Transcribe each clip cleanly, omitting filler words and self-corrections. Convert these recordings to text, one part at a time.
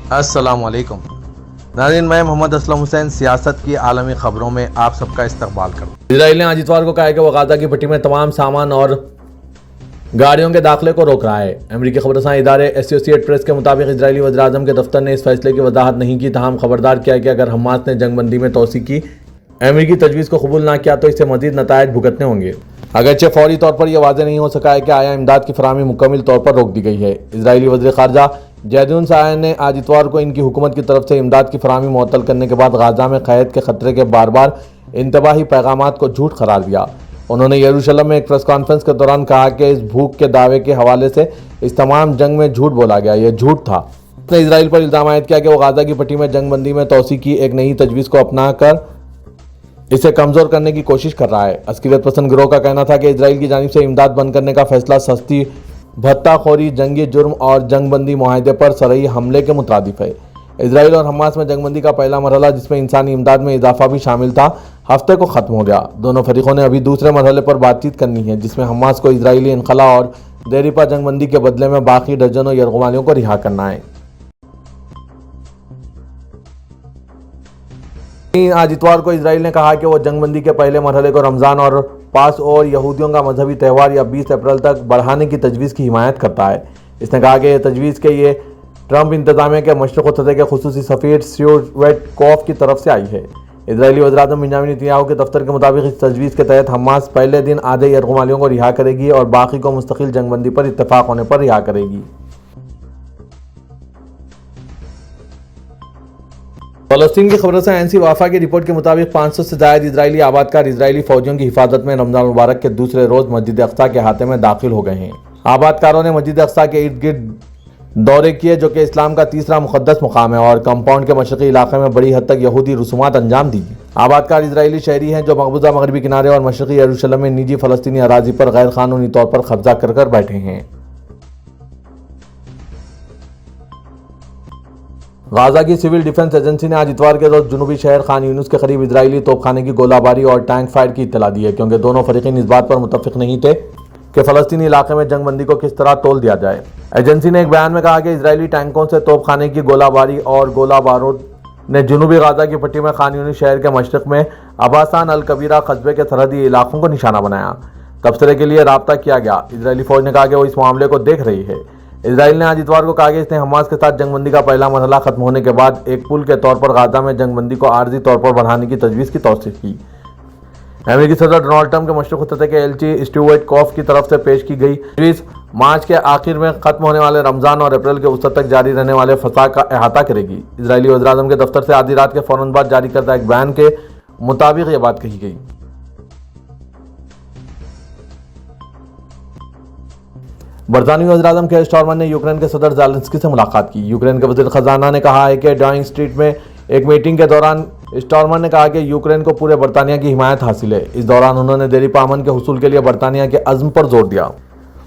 السلام علیکم ناظرین، میں محمد اسلم حسین سیاست کی عالمی خبروں میں آپ سب کا استقبال کرتا ہوں۔ اسرائیل نے آج اتوار کو کہا ہے کہ وہ غزہ کی پٹی میں تمام سامان اور گاڑیوں کے داخلے کو روک رہا ہے۔ امریکی خبررساں ادارے ایسوسی ایٹ پریس کے مطابق اسرائیلی وزیر اعظم کے دفتر نے اس فیصلے کی وضاحت نہیں کی، تاہم خبردار کیا کہ اگر حماس نے جنگ بندی میں توسیع کی امریکی تجویز کو قبول نہ کیا تو اس سے مزید نتائج بھگتنے ہوں گے۔ اگرچہ فوری طور پر یہ واضح نہیں ہو سکا ہے کہ آیا امداد کی فراہمی مکمل طور پر روک دی گئی ہے۔ اسرائیلی وزیر خارجہ جیدون سائر نے آج اتوار کو ان کی حکومت کی طرف سے امداد کی فراہمی معطل کرنے کے بعد غزہ میں قحط کے خطرے کے بار بار انتباہی پیغامات کو جھوٹ قرار دیا۔ انہوں نے یروشلم میں ایک پریس کانفرنس کے دوران کہا کہ اس بھوک کے دعوے کے حوالے سے اس تمام جنگ میں جھوٹ بولا گیا، یہ جھوٹ تھا۔ اس نے اسرائیل پر الزام عائد کیا کہ وہ غزہ کی پٹی میں جنگ بندی میں توسیع کی ایک نئی تجویز کو اپنا کر اسے کمزور کرنے کی کوشش کر رہا ہے۔ عسکریت پسند گروہ کا کہنا تھا کہ اسرائیل کی جانب سے امداد بند کرنے کا فیصلہ سستی بھتہ خوری، جنگی جرم اور جنگ بندی معاہدے پر صریح حملے کے مترادف ہے۔ اسرائیل اور حماس میں جنگ بندی کا پہلا مرحلہ، جس میں انسانی امداد میں اضافہ بھی شامل تھا، ہفتے کو ختم ہو گیا۔ دونوں فریقوں نے ابھی دوسرے مرحلے پر بات چیت کرنی ہے، جس میں حماس کو اسرائیلی انخلا اور دیرپا جنگ بندی کے بدلے میں باقی درجنوں یرغمالیوں کو رہا کرنا ہے۔ آج اتوار کو اسرائیل نے کہا کہ وہ جنگ بندی کے پہلے مرحلے کو رمضان اور پاس اور یہودیوں کا مذہبی تہوار یا 20 اپریل تک بڑھانے کی تجویز کی حمایت کرتا ہے۔ اس نے کہا کہ یہ تجویز کہ یہ ٹرمپ انتظامیہ کے مشرق وسطیٰ کے خصوصی سفیر سٹیوارٹ ویٹکوف کی طرف سے آئی ہے۔ اسرائیلی وزیراعظم بنیامین نیتن یاہو کے دفتر کے مطابق اس تجویز کے تحت حماس پہلے دن آدھے یرغمالیوں کو رہا کرے گی اور باقی کو مستقل جنگ بندی پر اتفاق ہونے پر رہا کرے گی۔ فلسطین کی خبررساں اینسی وافا کی رپورٹ کے مطابق 500 سے زائد اسرائیلی آبادکار اسرائیلی فوجیوں کی حفاظت میں رمضان المبارک کے دوسرے روز مسجد اقصیٰ کے احاطے میں داخل ہو گئے ہیں۔ آبادکاروں نے مسجد اقصیٰ کے ارد گرد دورے کیے، جو کہ اسلام کا تیسرا مقدس مقام ہے، اور کمپاؤنڈ کے مشرقی علاقے میں بڑی حد تک یہودی رسومات انجام دی۔ آبادکار اسرائیلی شہری ہیں جو مقبوضہ مغربی کنارے اور مشرقی یروشلم میں نجی فلسطینی اراضی پر غیر قانونی طور پر قبضہ کر بیٹھے ہیں۔ غزہ کی سول ڈیفنس ایجنسی نے آج اتوار کے روز جنوبی شہر خان یونس کے قریب اسرائیلی توپ خانے کی گولہ باری اور ٹینک فائر کی اطلاع دی ہے، کیونکہ دونوں فریقین اس بات پر متفق نہیں تھے کہ فلسطینی علاقے میں جنگ بندی کو کس طرح تول دیا جائے۔ ایجنسی نے ایک بیان میں کہا کہ اسرائیلی ٹینکوں سے توپ خانے کی گولہ باری اور گولہ بارود نے جنوبی غزہ کی پٹی میں خان یونس شہر کے مشرق میں عباسان الکبیرہ قصبے کے سرحدی علاقوں کو نشانہ بنایا۔ تبصرے کے لیے رابطہ کیا گیا۔ اسرائیلی فوج نے کہا کہ وہ اس معاملے کو دیکھ رہی ہے۔ اسرائیل نے آج اتوار کو کہا کہ اس نے حماس کے ساتھ جنگ بندی کا پہلا مرحلہ ختم ہونے کے بعد ایک پل کے طور پر غزہ میں جنگ بندی کو عارضی طور پر بڑھانے کی تجویز کی توثیق کی۔ امریکی صدر ڈونلڈ ٹرمپ کے مشرق وسطیٰ کے ایلچی سٹیوارٹ ویٹکوف کی طرف سے پیش کی گئی تجویز مارچ کے آخر میں ختم ہونے والے رمضان اور اپریل کے وسط تک جاری رہنے والے فساد کا احاطہ کرے گی۔ اسرائیلی وزیراعظم کے دفتر سے آدھی رات کے فوراً بعد جاری کردہ ایک بیان کے مطابق یہ بات کہی گئی۔ برطانوی وزیراعظم کیئر سٹارمر نے یوکرین کے صدر زیلنسکی سے ملاقات کی۔ یوکرین کے وزیر خزانہ نے کہا ہے کہ ڈاؤننگ اسٹریٹ میں ایک میٹنگ کے دوران سٹارمر نے کہا کہ یوکرین کو پورے برطانیہ کی حمایت حاصل ہے۔ اس دوران انہوں نے دیرپا امن کے حصول کے لیے برطانیہ کے عزم پر زور دیا۔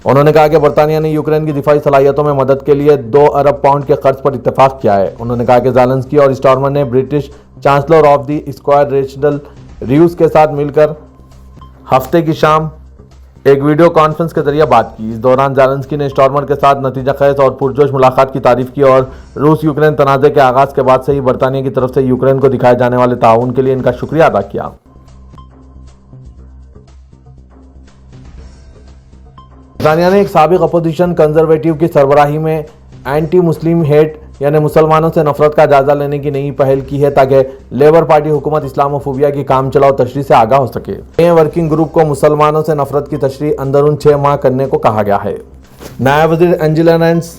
انہوں نے کہا کہ برطانیہ نے یوکرین کی دفاعی صلاحیتوں میں مدد کے لیے 2 ارب پاؤنڈ کے قرض پر اتفاق کیا ہے۔ انہوں نے کہا کہ زیلنسکی اور سٹارمر نے British chancellor of the exchequer Richard Reeves کے ساتھ مل کر ہفتے کی شام ایک ویڈیو کانفرنس کے ذریعے بات کی۔ اس دوران زیلنسکی نے سٹارمر کے ساتھ نتیجہ خیز اور پرجوش ملاقات کی تعریف کی اور روس یوکرین تنازع کے آغاز کے بعد سے ہی برطانیہ کی طرف سے یوکرین کو دکھائے جانے والے تعاون کے لیے ان کا شکریہ ادا کیا۔ برطانیہ نے ایک سابق اپوزیشن کنزرویٹو کی سربراہی میں اینٹی مسلم ہیٹ یعنی مسلمانوں سے نفرت کا جائزہ لینے کی نئی پہل کی ہے، تاکہ لیبر پارٹی حکومت اسلام و فوبیا کی کام چلاؤ تشریح سے آگاہ ہو سکے۔ نئے ورکنگ گروپ کو مسلمانوں سے نفرت کی تشریح اندرون 6 ماہ کرنے کو کہا گیا ہے۔ نائب وزیر اینجلا نینس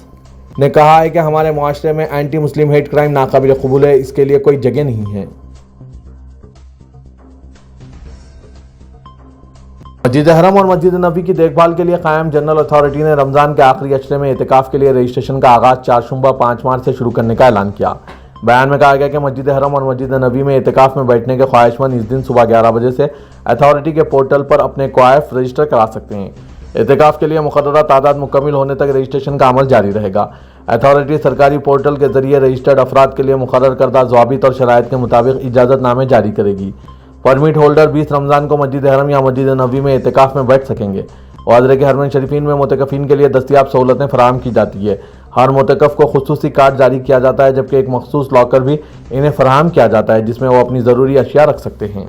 نے کہا ہے کہ ہمارے معاشرے میں اینٹی مسلم ہیٹ کرائم ناقابل قبول ہے، اس کے لیے کوئی جگہ نہیں ہے۔ مسجد حرم اور مسجد نبوی کی دیکھ بھال کے لیے قائم جنرل اتھارٹی نے رمضان کے آخری عشرے میں اعتکاف کے لیے رجسٹریشن کا آغاز 4 شنبہ 5 مارچ سے شروع کرنے کا اعلان کیا۔ بیان میں کہا گیا کہ مسجد حرم اور مسجد نبوی میں اعتکاف میں بیٹھنے کے خواہش مند اس دن صبح 11 بجے سے اتھارٹی کے پورٹل پر اپنے کوائف رجسٹر کرا سکتے ہیں۔ اعتکاف کے لیے مقررہ تعداد مکمل ہونے تک رجسٹریشن کا عمل جاری رہے گا۔ اتھارٹی سرکاری پورٹل کے ذریعے رجسٹرڈ افراد کے لیے مقرر کردہ ضوابط اور شرائط کے مطابق اجازت نامے جاری کرے گی۔ پرمٹ ہولڈر 20 رمضان کو مسجد حرم یا مسجد نبوی میں اعتکاف میں بیٹھ سکیں گے۔ واضح کہ حرمین شریفین میں معتکفین کے لیے دستیاب سہولتیں فراہم کی جاتی ہے۔ ہر متکف کو خصوصی کارڈ جاری کیا جاتا ہے جبکہ ایک مخصوص لاکر بھی انہیں فراہم کیا جاتا ہے جس میں وہ اپنی ضروری اشیاء رکھ سکتے ہیں۔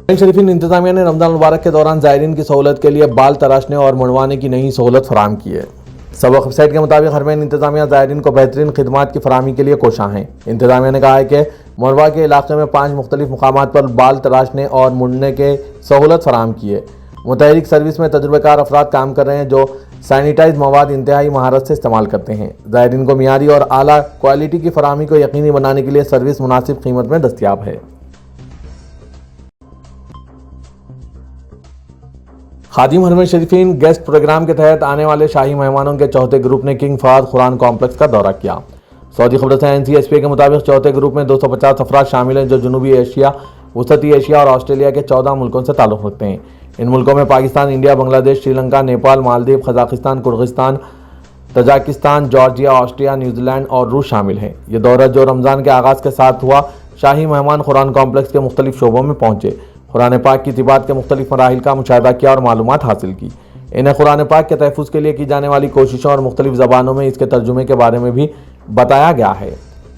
شریفین انتظامیہ نے رمضان المبارک کے دوران زائرین کی سہولت کے لیے بال تراشنے اور منڈوانے کی نئی سہولت فراہم کی ہے۔ سبق ویب سائٹ کے مطابق حرمین انتظامیہ زائرین کو بہترین خدمات کی فراہمی کے لیے کوشاں ہیں۔ انتظامیہ نے کہا ہے کہ مروا کے علاقے میں 5 مختلف مقامات پر بال تراشنے اور منڈنے کے سہولت فراہم کی ہے۔ متحرک سروس میں تجربہ کار افراد کام کر رہے ہیں جو سینیٹائز مواد انتہائی مہارت سے استعمال کرتے ہیں۔ زائرین کو معیاری اور اعلیٰ کوالٹی کی فراہمی کو یقینی بنانے کے لیے سروس مناسب قیمت میں دستیاب ہے۔ خادم حرمین شریفین گیسٹ پروگرام کے تحت آنے والے شاہی مہمانوں کے چوتھے گروپ نے کنگ فہد قرآن کمپلیکس کا دورہ کیا۔ سعودی خبر رساں NCSPA کے مطابق چوتھے گروپ میں 250 افراد شامل ہیں جو جنوبی ایشیا، وسطی ایشیا اور آسٹریلیا کے 14 ملکوں سے تعلق رکھتے ہیں۔ ان ملکوں میں Pakistan, India, Bangladesh, Sri Lanka, Nepal, Maldives, Kazakhstan, Kyrgyzstan, Tajikistan, Georgia, Austria, New Zealand اور روس شامل ہیں۔ یہ دورہ جو رمضان کے آغاز کے ساتھ ہوا، شاہی مہمان قرآن کمپلیکس کے مختلف شعبوں میں پہنچے، قرآن پاک کی طباعت کے مختلف مراحل کا مشاہدہ کیا اور معلومات حاصل کی۔ انہیں قرآن پاک کے تحفظ کے لیے کی جانے والی کوششوں اور مختلف زبانوں میں اس کے ترجمے کے بارے میں بھی بتایا گیا ہے۔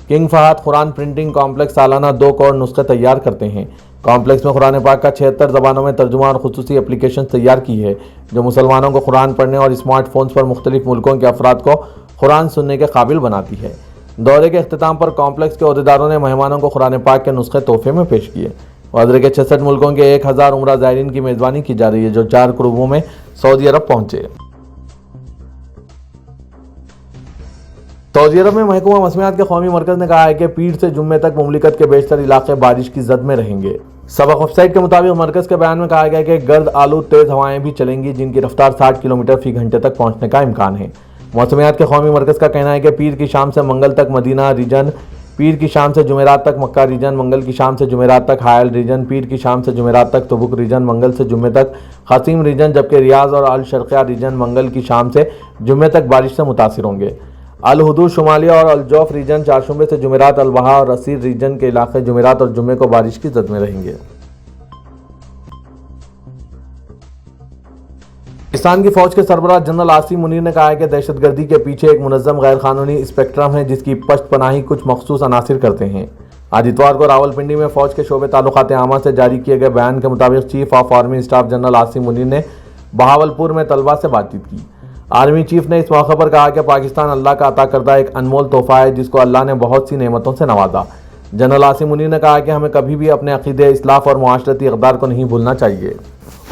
کنگ فہد قرآن پرنٹنگ کمپلیکس سالانہ 2 کروڑ نسخے تیار کرتے ہیں۔ کمپلیکس میں قرآن پاک کا 76 زبانوں میں ترجمہ اور خصوصی اپلیکیشن تیار کی ہے جو مسلمانوں کو قرآن پڑھنے اور اسمارٹ فونز پر مختلف ملکوں کے افراد کو قرآن سننے کے قابل بناتی ہے۔ دورے کے اختتام پر کمپلیکس کے عہدیداروں نے مہمانوں کو قرآن پاک کے نسخے تحفے میں پیش کیے۔ وادر کے 66 ملکوں کے 1000 عمرہ زائرین کی میزبانی کی جا رہی ہے جو 4 کروبوں میں سعودی عرب پہنچے۔ سعودی عرب میں محکمہ موسمیات کے قومی مرکز نے کہا ہے کہ پیر سے جمعے تک مملکت کے بیشتر علاقے بارش کی زد میں رہیں گے۔ سبق ویب سائٹ کے مطابق مرکز کے بیان میں کہا گیا کہ گرد آلود تیز ہوائیں بھی چلیں گی جن کی رفتار 60 کلومیٹر فی گھنٹے تک پہنچنے کا امکان ہے۔ موسمیات کے قومی مرکز کا کہنا ہے کہ پیر کی شام سے منگل تک مدینہ ریجن، پیر کی شام سے جمعرات تک مکہ ریجن، منگل کی شام سے جمعرات تک حائل ریجن، پیر کی شام سے جمعرات تک تبوک ریجن، منگل سے جمعے تک قصیم ریجن، جبکہ ریاض اور الشرقیہ ریجن منگل کی شام سے جمعے تک بارش سے متاثر ہوں گے۔ الحدود شمالیہ اور الجوف ریجن چہارشنبے سے جمعرات، البہا اور رسیر ریجن کے علاقے جمعرات اور جمعے کو بارش کی زد میں رہیں گے۔ پاکستان کی فوج کے سربراہ جنرل عاصم منیر نے کہا ہے کہ دہشت گردی کے پیچھے ایک منظم غیر قانونی اسپیکٹرم ہے جس کی پشت پناہی کچھ مخصوص عناصر کرتے ہیں۔ آج اتوار کو راولپنڈی میں فوج کے شعبے تعلقات عامہ سے جاری کیے گئے بیان کے مطابق chief of army staff general Asim Munir نے بہاولپور میں طلبہ سے بات چیت کی۔ آرمی چیف نے اس موقع پر کہا کہ پاکستان اللہ کا عطا کردہ ایک انمول تحفہ ہے جس کو اللہ نے بہت سی نعمتوں سے نوازا۔ جنرل عاصم منیر نے کہا کہ ہمیں کبھی بھی اپنے عقیدے، اسلاف اور معاشرتی اقدار کو نہیں بھولنا چاہیے۔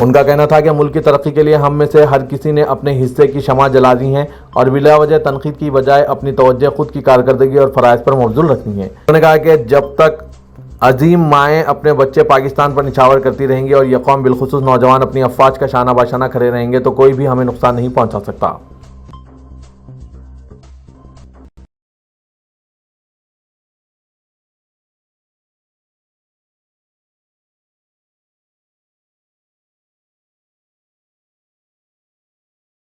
ان کا کہنا تھا کہ ملک کی ترقی کے لیے ہم میں سے ہر کسی نے اپنے حصے کی شمع جلا دی ہیں اور بلا وجہ تنقید کی بجائے اپنی توجہ خود کی کارکردگی اور فرائض پر مبذول رکھنی ہے۔ انہوں نے کہا کہ جب تک عظیم مائیں اپنے بچے پاکستان پر نچھاور کرتی رہیں گی اور یہ قوم بالخصوص نوجوان اپنی افواج کا شانہ باشانہ کھڑے رہیں گے تو کوئی بھی ہمیں نقصان نہیں پہنچا سکتا۔